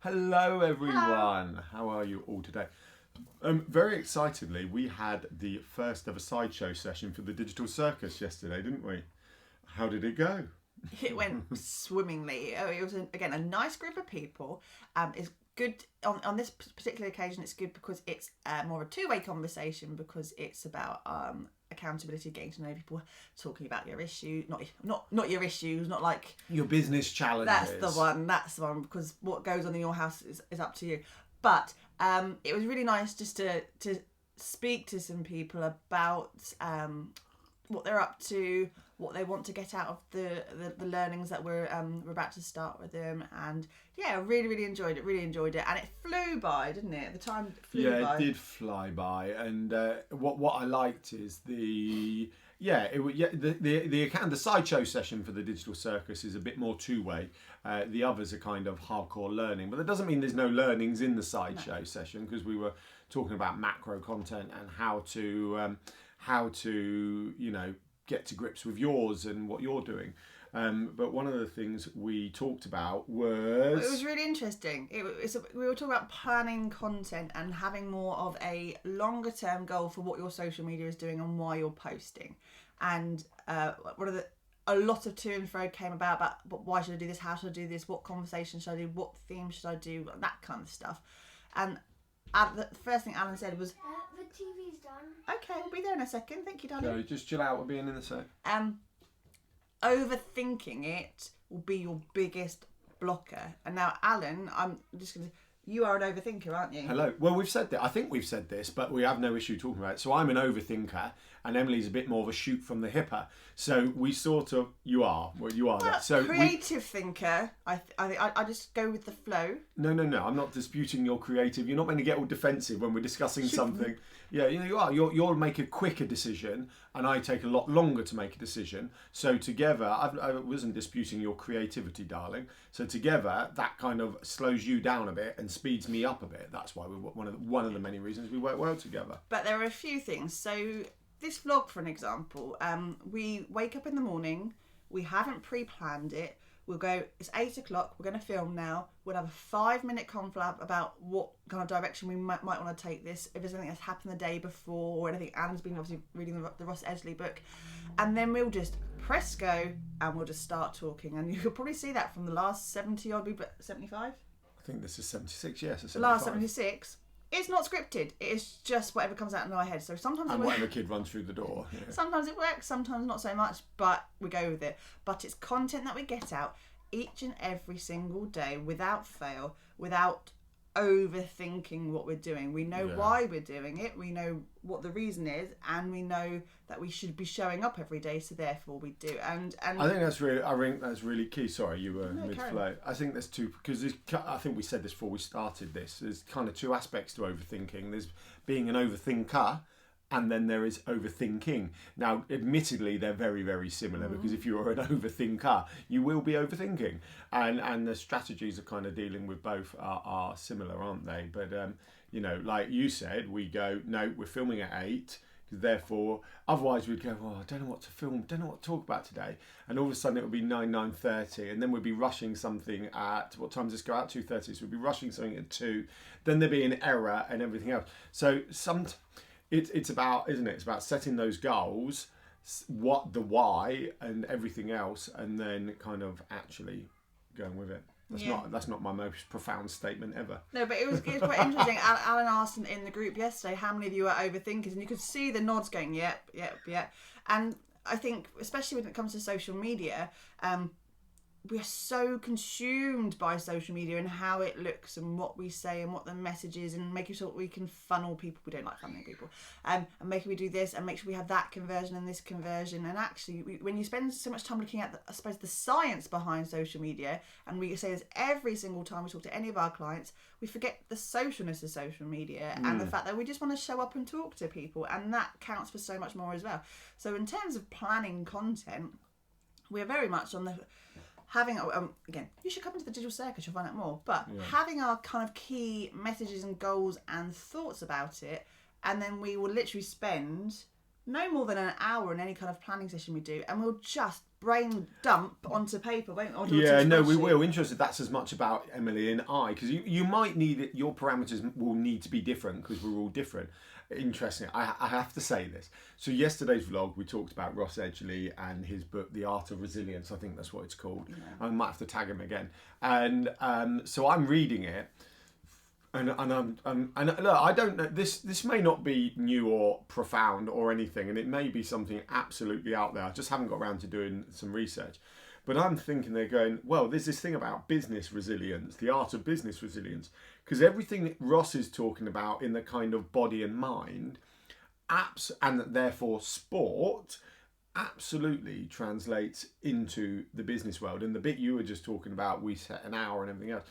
Hello everyone, how are you all today? Very excitedly, we had the first ever sideshow session for the Digital Circus yesterday, didn't we? How did it go? It went swimmingly. It was, again, a nice group of people. It's good, on this particular occasion, it's good because it's more of a two-way conversation, because it's about accountability, getting to know people, talking about your issue, not your issues, not like your business challenges. That's the one, because what goes on in your house is up to you. But it was really nice just to speak to some people about what they're up to, what they want to get out of the learnings that we're about to start with them. And yeah, I really enjoyed it, and it flew by, didn't it? The time flew by. Yeah, it did fly by, and what I liked is the sideshow session for the Digital Circus is a bit more two-way. The others are kind of hardcore learning, but that doesn't mean there's no learnings in the sideshow session, because we were talking about macro content and how to get to grips with yours and what you're doing. But one of the things we talked about was... It was really interesting. We were talking about planning content and having more of a longer term goal for what your social media is doing and why you're posting. And a lot of to and fro came about but why should I do this, how should I do this, what conversation should I do, what theme should I do, that kind of stuff. And the first thing Alan said was... the TV's done. Okay, we'll be there in a second. Thank you, darling. So just chill out, we'll be in a sec. Overthinking it will be your biggest blocker. And now, Alan, I'm just going to... You are an overthinker, aren't you? Hello. Well, we've said that. I think we've said this, but we have no issue talking about it. So I'm an overthinker, and Emily's a bit more of a shoot from the hipper. So we sort of... You are. Well, you are. Well, so creative thinker. I just go with the flow. No. I'm not disputing your creative. You're not meant to get all defensive when we're discussing something. Yeah, you are. You'll make a quicker decision, and I take a lot longer to make a decision. So together, I wasn't disputing your creativity, darling. So together, that kind of slows you down a bit and speeds me up a bit. That's why one of the many reasons we work well together. But there are a few things. So this vlog, for an example, we wake up in the morning. We haven't pre-planned it. We'll go, it's 8 o'clock, we're going to film now. We'll have a 5-minute conflab about what kind of direction we might want to take this, if there's anything that's happened the day before, or anything. Alan's been obviously reading the Ross Edgley book. And then we'll just press go, and we'll just start talking. And you could probably see that from the last 70 odd, 75? I think this is 76, yes. The last 76. It's not scripted. It is just whatever comes out in my head. So sometimes and whatever kid runs through the door. Yeah. Sometimes it works, sometimes not so much, but we go with it. But it's content that we get out each and every single day without fail, without overthinking what we're doing. We know why we're doing it. We know what the reason is, and we know that we should be showing up every day. So therefore, we do. And I think that's really key. Sorry, you were mid-flow. I think there's two, because I think we said this before we started this. There's kind of two aspects to overthinking. There's being an overthinker, and then there is overthinking. Now, admittedly, they're very, very similar, because if you're an overthinker, you will be overthinking. And the strategies of kind of dealing with both are similar, aren't they? But, like you said, we go, no, we're filming at 8, because therefore, otherwise we'd go, I don't know what to film, don't know what to talk about today. And all of a sudden it would be 9:30, and then we'd be rushing something at, what time does this go out? 2:30, so we'd be rushing something at 2, then there'd be an error and everything else. So it's about, isn't it? It's about setting those goals, the why, and everything else, and then kind of actually going with it. That's not my most profound statement ever. No, but it was quite interesting. Alan asked in the group yesterday how many of you are overthinkers, and you could see the nods going, yep. And I think, especially when it comes to social media, we're so consumed by social media and how it looks and what we say and what the message is, and making sure that we can funnel people. We don't like funneling people. And making we do this and make sure we have that conversion and this conversion. And actually, when you spend so much time looking at, the science behind social media, and we say this every single time we talk to any of our clients, we forget the socialness of social media and the fact that we just want to show up and talk to people. And that counts for so much more as well. So in terms of planning content, we're very much on the... having, again, you should come into the Digital Circus, you'll find out more, but having our kind of key messages and goals and thoughts about it, and then we will literally spend no more than an hour in any kind of planning session we do, and we'll just brain dump onto paper, won't we? Yeah, no, we will. Interested. That's as much about Emily and I, because you might need it. Your parameters will need to be different because we're all different. Interesting. I have to say this. So yesterday's vlog, we talked about Ross Edgley and his book, The Art of Resilience. I think that's what it's called. Yeah. I might have to tag him again. And so I'm reading it. And look, I don't know. This may not be new or profound or anything, and it may be something absolutely out there. I just haven't got around to doing some research. But I'm thinking they're going, well, there's this thing about business resilience, the art of business resilience, because everything that Ross is talking about in the kind of body and mind, apps, and therefore sport, absolutely translates into the business world. And the bit you were just talking about, we set an hour and everything else.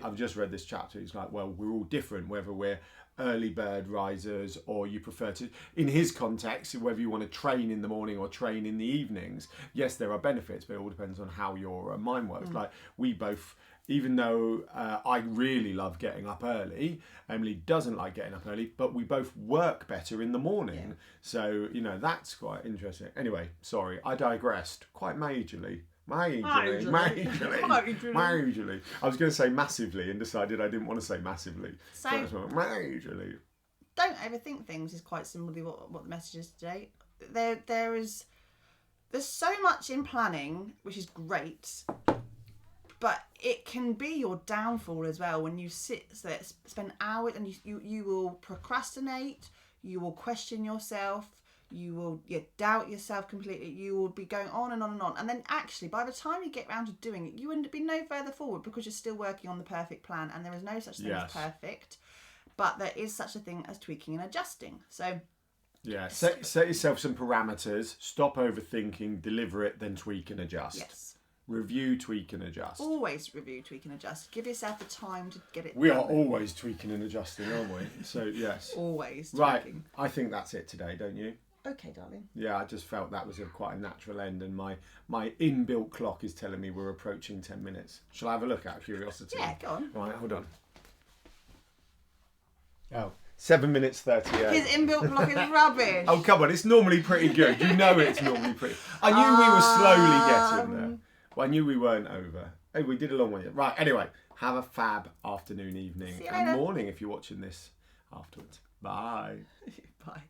I've just read this chapter. He's like, well, we're all different, whether we're early bird risers or you prefer to, in his context, whether you want to train in the morning or train in the evenings. Yes, there are benefits, but it all depends on how your mind works. Like we both, even though I really love getting up early, Emily doesn't like getting up early, but we both work better in the morning. Yeah. So, that's quite interesting. Anyway, sorry, I digressed quite majorly. Majorly. I was going to say massively and decided I didn't want to say massively. So majorly. Don't overthink things is quite simply what the message is today. There's so much in planning, which is great, but it can be your downfall as well when you spend hours and you will procrastinate, you will question yourself. You will doubt yourself completely. You will be going on and on and on. And then actually, by the time you get around to doing it, you will be no further forward because you're still working on the perfect plan. And there is no such thing as perfect. But there is such a thing as tweaking and adjusting. So, yeah, set yourself some parameters. Stop overthinking. Deliver it, then tweak and adjust. Yes. Review, tweak and adjust. Always review, tweak and adjust. Give yourself the time to get it We done. are always tweaking and adjusting, aren't we? So, yes. Always tweaking. Right, I think that's it today, don't you? Okay, darling. Yeah, I just felt that was quite a natural end, and my inbuilt clock is telling me we're approaching 10 minutes. Shall I have a look out of curiosity? Yeah, go on. Right, hold on. Oh, 7 minutes 38. His inbuilt clock is rubbish. Oh, come on, it's normally pretty good. You know it's normally pretty. I knew we were slowly getting there. Well, I knew we weren't over. Hey, we did a long one yet. Right, anyway, have a fab afternoon, evening, and morning if you're watching this afterwards. Bye. Bye.